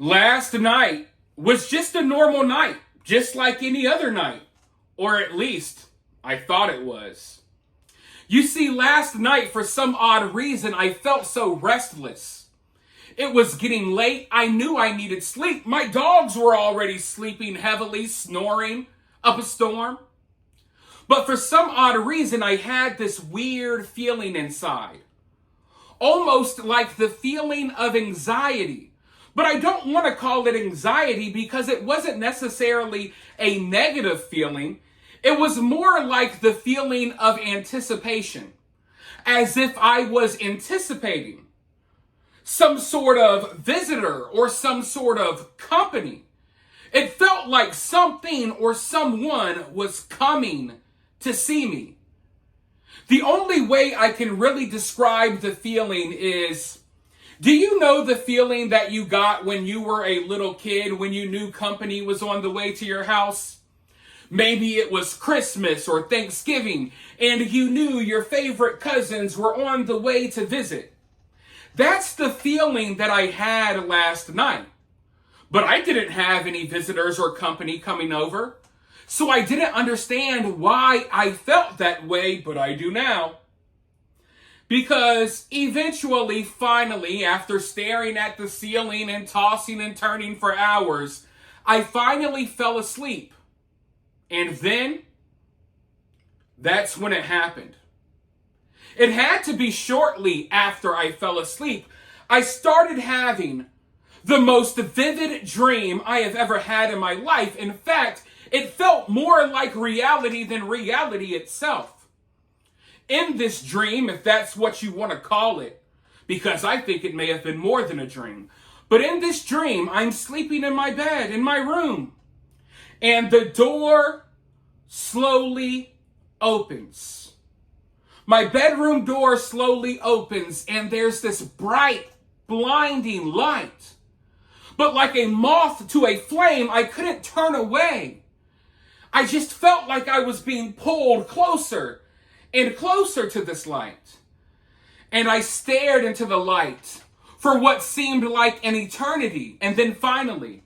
Last night was just a normal night, just like any other night. Or at least, I thought it was. You see, last night, for some odd reason, I felt so restless. It was getting late. I knew I needed sleep. My dogs were already sleeping heavily, snoring up a storm. But for some odd reason, I had this weird feeling inside. Almost like the feeling of anxiety. But I don't want to call it anxiety because it wasn't necessarily a negative feeling. It was more like the feeling of anticipation, as if I was anticipating some sort of visitor or some sort of company. It felt like something or someone was coming to see me. The only way I can really describe the feeling is, do you know the feeling that you got when you were a little kid, when you knew company was on the way to your house? Maybe it was Christmas or Thanksgiving, and you knew your favorite cousins were on the way to visit. That's the feeling that I had last night. But I didn't have any visitors or company coming over, so I didn't understand why I felt that way, but I do now. Because eventually, finally, after staring at the ceiling and tossing and turning for hours, I finally fell asleep. And then, that's when it happened. It had to be shortly after I fell asleep. I started having the most vivid dream I have ever had in my life. In fact, it felt more like reality than reality itself. In this dream, if that's what you want to call it, because I think it may have been more than a dream, but in this dream, I'm sleeping in my bed, in my room, and the door slowly opens. My bedroom door slowly opens, and there's this bright, blinding light. But like a moth to a flame, I couldn't turn away. I just felt like I was being pulled closer and closer to this light. And I stared into the light for what seemed like an eternity. And then finally,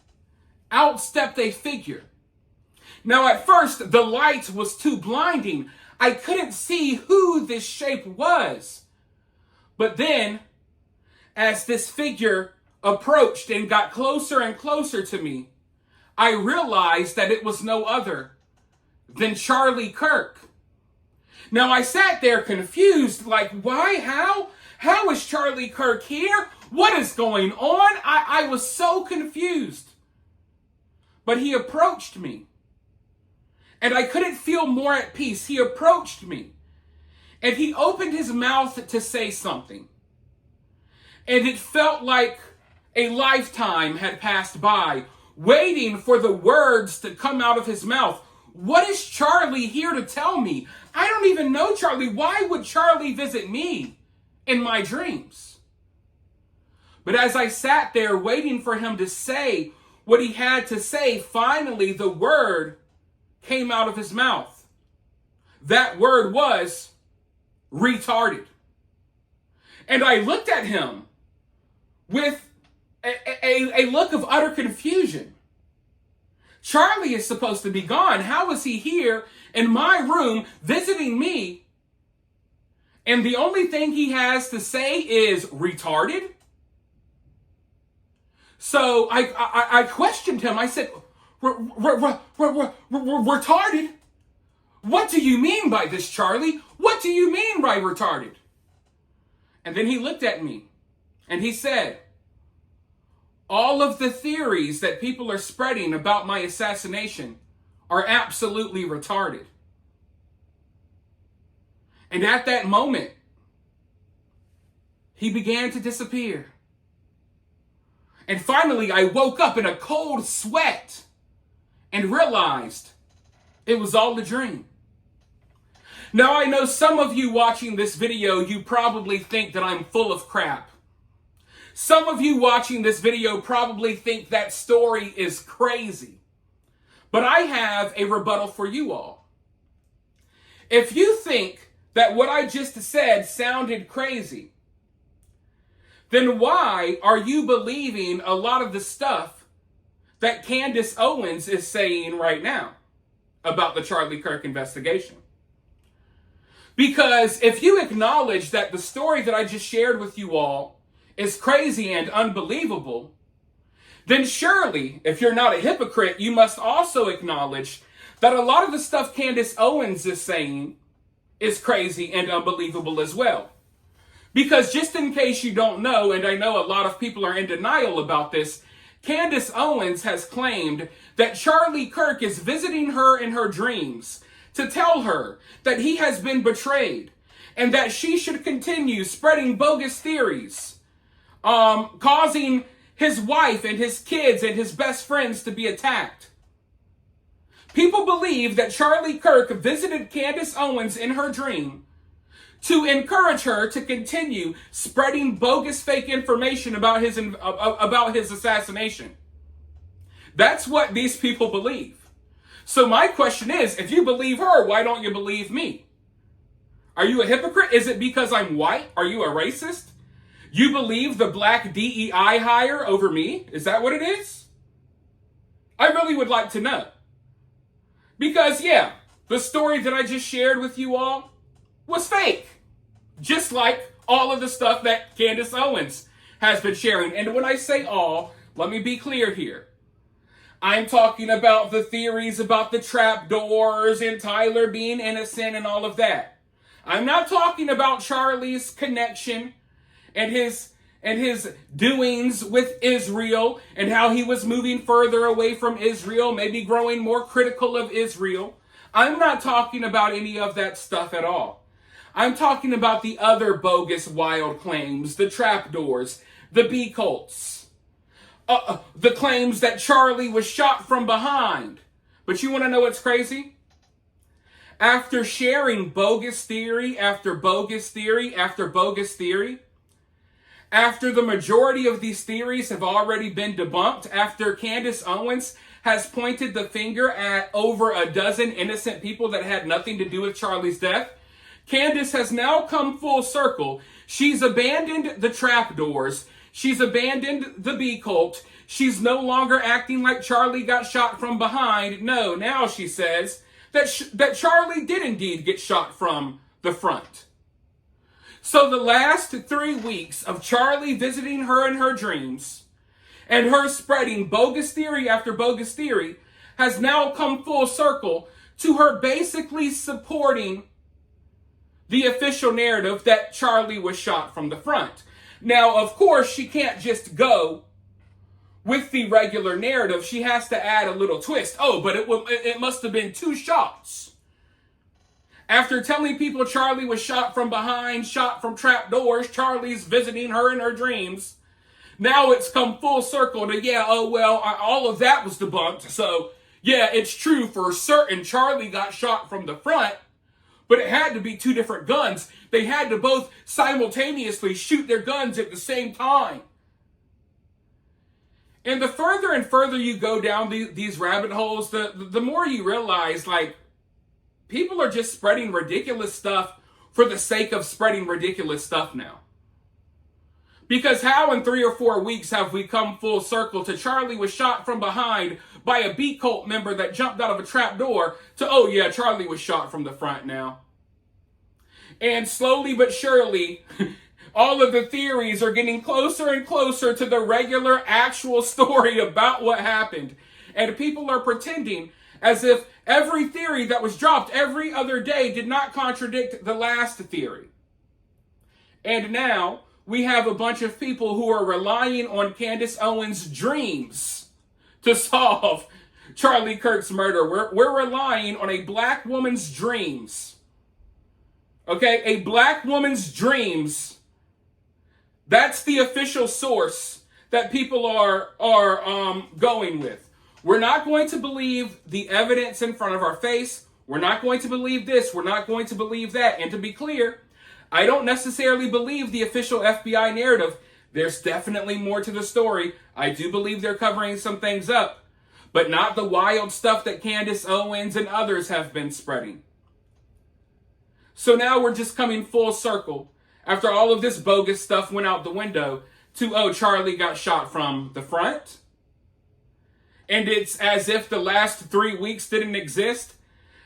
out stepped a figure. Now at first, the light was too blinding. I couldn't see who this shape was. But then, as this figure approached and got closer and closer to me, I realized that it was no other than Charlie Kirk. Now I sat there confused, like, why, how is Charlie Kirk here? What is going on? I was so confused. But he approached me, and I couldn't feel more at peace. He approached me, and he opened his mouth to say something. And it felt like a lifetime had passed by, waiting for the words to come out of his mouth. What is Charlie here to tell me? I don't even know Charlie. Why would Charlie visit me in my dreams? But as I sat there waiting for him to say what he had to say, finally the word came out of his mouth. That word was retarded. And I looked at him with a look of utter confusion. Charlie is supposed to be gone. How is he here in my room visiting me? And the only thing he has to say is retarded? So I questioned him. I said, retarded? What do you mean by this, Charlie? What do you mean by retarded? And then he looked at me and he said, all of the theories that people are spreading about my assassination are absolutely retarded. And at that moment, he began to disappear. And finally, I woke up in a cold sweat and realized it was all a dream. Now, I know some of you watching this video, you probably think that I'm full of crap. Some of you watching this video probably think that story is crazy. But I have a rebuttal for you all. If you think that what I just said sounded crazy, then why are you believing a lot of the stuff that Candace Owens is saying right now about the Charlie Kirk investigation? Because if you acknowledge that the story that I just shared with you all is crazy and unbelievable, then surely, if you're not a hypocrite, you must also acknowledge that a lot of the stuff Candace Owens is saying is crazy and unbelievable as well. Because just in case you don't know, and I know a lot of people are in denial about this, Candace Owens has claimed that Charlie Kirk is visiting her in her dreams to tell her that he has been betrayed and that she should continue spreading bogus theories, causing his wife and his kids and his best friends to be attacked. People believe that Charlie Kirk visited Candace Owens in her dream to encourage her to continue spreading bogus fake information about his assassination. That's what these people believe. So my question is, if you believe her, why don't you believe me? Are you a hypocrite? Is it because I'm white? Are you a racist? You believe the black DEI hire over me? Is that what it is? I really would like to know. Because, yeah, the story that I just shared with you all was fake. Just like all of the stuff that Candace Owens has been sharing. And when I say all, let me be clear here. I'm talking about the theories about the trapdoors and Tyler being innocent and all of that. I'm not talking about Charlie's connection and his doings with Israel and how he was moving further away from Israel, maybe growing more critical of Israel. I'm not talking about any of that stuff at all. I'm talking about the other bogus wild claims, the trapdoors, the bee cults. The claims that Charlie was shot from behind. But you want to know what's crazy? After sharing bogus theory after bogus theory after bogus theory, after the majority of these theories have already been debunked, after Candace Owens has pointed the finger at over a dozen innocent people that had nothing to do with Charlie's death, Candace has now come full circle. She's abandoned the trapdoors. She's abandoned the bee cult. She's no longer acting like Charlie got shot from behind. No, now she says that Charlie did indeed get shot from the front. So the last 3 weeks of Charlie visiting her in her dreams and her spreading bogus theory after bogus theory has now come full circle to her basically supporting the official narrative that Charlie was shot from the front. Now, of course, she can't just go with the regular narrative. She has to add a little twist. Oh, but it must have been 2 shots. After telling people Charlie was shot from behind, shot from trapdoors, Charlie's visiting her in her dreams. Now it's come full circle to, all of that was debunked. So, yeah, it's true for certain Charlie got shot from the front. But it had to be 2 different guns. They had to both simultaneously shoot their guns at the same time. And the further and further you go down these rabbit holes, the more you realize, people are just spreading ridiculous stuff for the sake of spreading ridiculous stuff now. Because how in 3 or 4 weeks have we come full circle to Charlie was shot from behind by a bee cult member that jumped out of a trap door to, Charlie was shot from the front now. And slowly but surely, all of the theories are getting closer and closer to the regular actual story about what happened. And people are pretending as if every theory that was dropped every other day did not contradict the last theory. And now we have a bunch of people who are relying on Candace Owens' dreams to solve Charlie Kirk's murder. We're relying on a black woman's dreams. Okay, a black woman's dreams. That's the official source that people are going with. We're not going to believe the evidence in front of our face. We're not going to believe this. We're not going to believe that. And to be clear, I don't necessarily believe the official FBI narrative. There's definitely more to the story. I do believe they're covering some things up, but not the wild stuff that Candace Owens and others have been spreading. So now we're just coming full circle. After all of this bogus stuff went out the window, to, oh, Charlie got shot from the front. And it's as if the last 3 weeks didn't exist.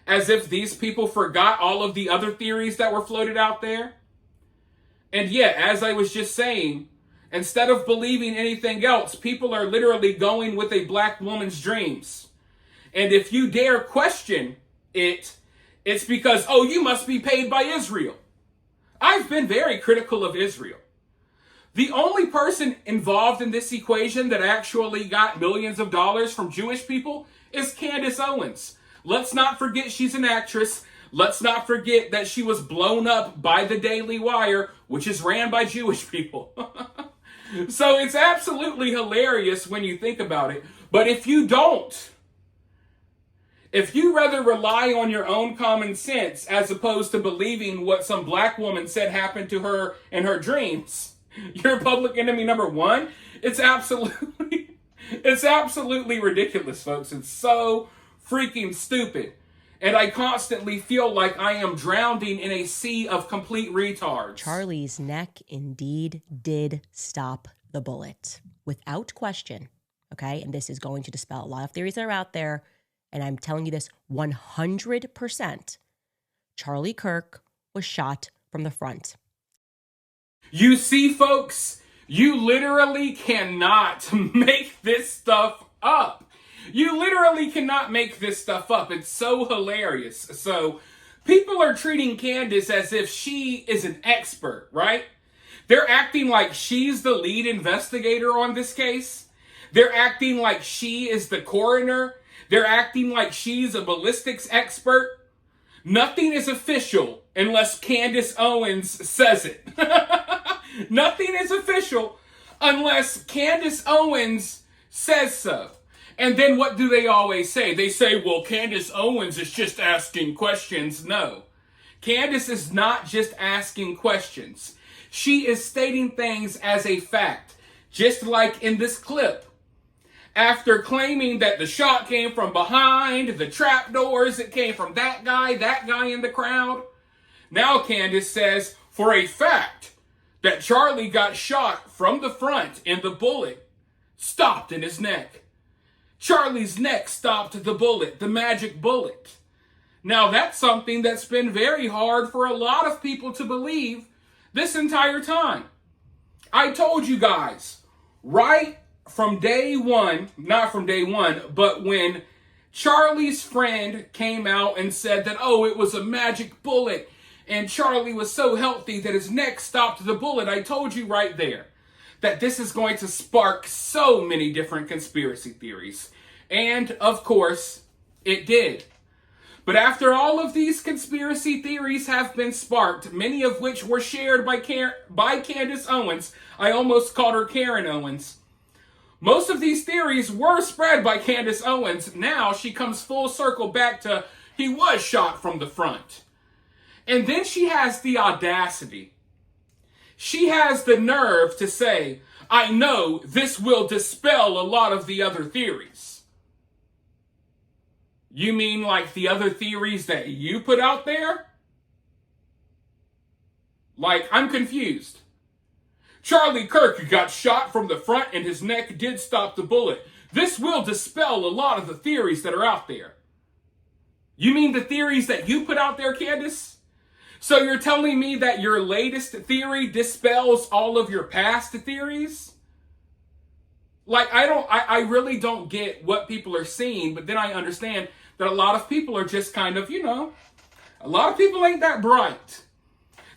As if these people forgot all of the other theories that were floated out there. And yet, as I was just saying, instead of believing anything else, people are literally going with a black woman's dreams. And if you dare question it, it's because, oh, you must be paid by Israel. I've been very critical of Israel. The only person involved in this equation that actually got millions of dollars from Jewish people is Candace Owens. Let's not forget she's an actress. Let's not forget that she was blown up by the Daily Wire, which is ran by Jewish people. So it's absolutely hilarious when you think about it. But if you rather rely on your own common sense as opposed to believing what some black woman said happened to her in her dreams, you're public enemy number one. It's absolutely ridiculous, folks. It's so freaking stupid. And I constantly feel like I am drowning in a sea of complete retards. Charlie's neck indeed did stop the bullet, without question. Okay, and this is going to dispel a lot of theories that are out there. And I'm telling you this 100%. Charlie Kirk was shot from the front. You see, folks, you literally cannot make this stuff up. You literally cannot make this stuff up. It's so hilarious. So people are treating Candace as if she is an expert, right? They're acting like she's the lead investigator on this case. They're acting like she is the coroner. They're acting like she's a ballistics expert. Nothing is official unless Candace Owens says it. Nothing is official unless Candace Owens says so. And then what do they always say? They say, well, Candace Owens is just asking questions. No. Candace is not just asking questions. She is stating things as a fact. Just like in this clip. After claiming that the shot came from behind, the trapdoors, it came from that guy in the crowd. Now Candace says, for a fact, that Charlie got shot from the front and the bullet stopped in his neck. Charlie's neck stopped the bullet, the magic bullet. Now that's something that's been very hard for a lot of people to believe this entire time. I told you guys, right from day one, not from day one, but when Charlie's friend came out and said that, oh, it was a magic bullet and Charlie was so healthy that his neck stopped the bullet, I told you right there that this is going to spark so many different conspiracy theories. And, of course, it did. But after all of these conspiracy theories have been sparked, many of which were shared by Candace Owens, I almost called her Karen Owens. Most of these theories were spread by Candace Owens. Now she comes full circle back to he was shot from the front. And then she has the audacity. She has the nerve to say, I know this will dispel a lot of the other theories. You mean like the other theories that you put out there? Like, I'm confused. Charlie Kirk got shot from the front and his neck did stop the bullet. This will dispel a lot of the theories that are out there. You mean the theories that you put out there, Candace? So you're telling me that your latest theory dispels all of your past theories? Like, I really don't get what people are seeing, but then I understand that a lot of people are just kind of, a lot of people ain't that bright.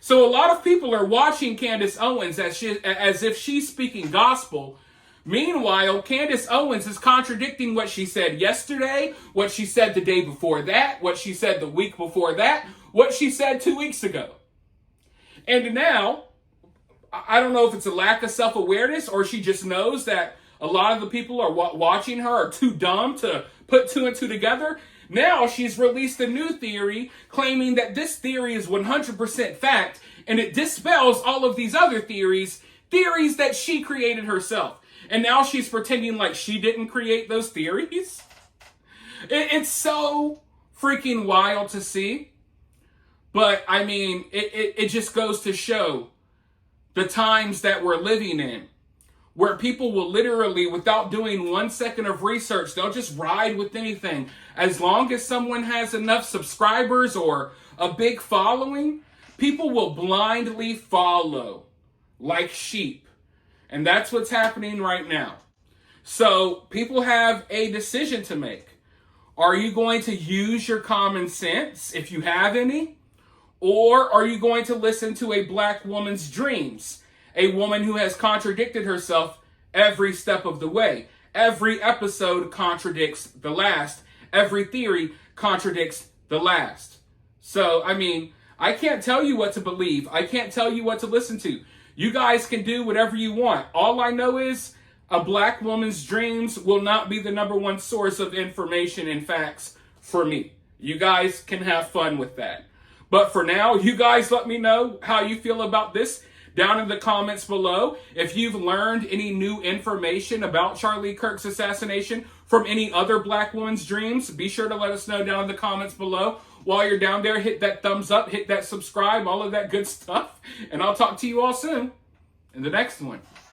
So a lot of people are watching Candace Owens as if she's speaking gospel. Meanwhile, Candace Owens is contradicting what she said yesterday, what she said the day before that, what she said the week before that, what she said 2 weeks ago. And now, I don't know if it's a lack of self-awareness or she just knows that a lot of the people are watching her are too dumb to put two and two together. Now she's released a new theory claiming that this theory is 100% fact and it dispels all of these other theories that she created herself. And now she's pretending like she didn't create those theories. It's so freaking wild to see. But, I mean, it just goes to show the times that we're living in. where people will literally, without doing 1 second of research, they'll just ride with anything. As long as someone has enough subscribers or a big following, people will blindly follow like sheep. And that's what's happening right now. So people have a decision to make. Are you going to use your common sense, if you have any? Or are you going to listen to a black woman's dreams? A woman who has contradicted herself every step of the way. Every episode contradicts the last. Every theory contradicts the last. So, I mean, I can't tell you what to believe. I can't tell you what to listen to. You guys can do whatever you want. All I know is a black woman's dreams will not be the number one source of information and facts for me. You guys can have fun with that. But for now, you guys let me know how you feel about this down in the comments below. If you've learned any new information about Charlie Kirk's assassination from any other black woman's dreams, be sure to let us know down in the comments below. While you're down there, hit that thumbs up, hit that subscribe, all of that good stuff. And I'll talk to you all soon in the next one.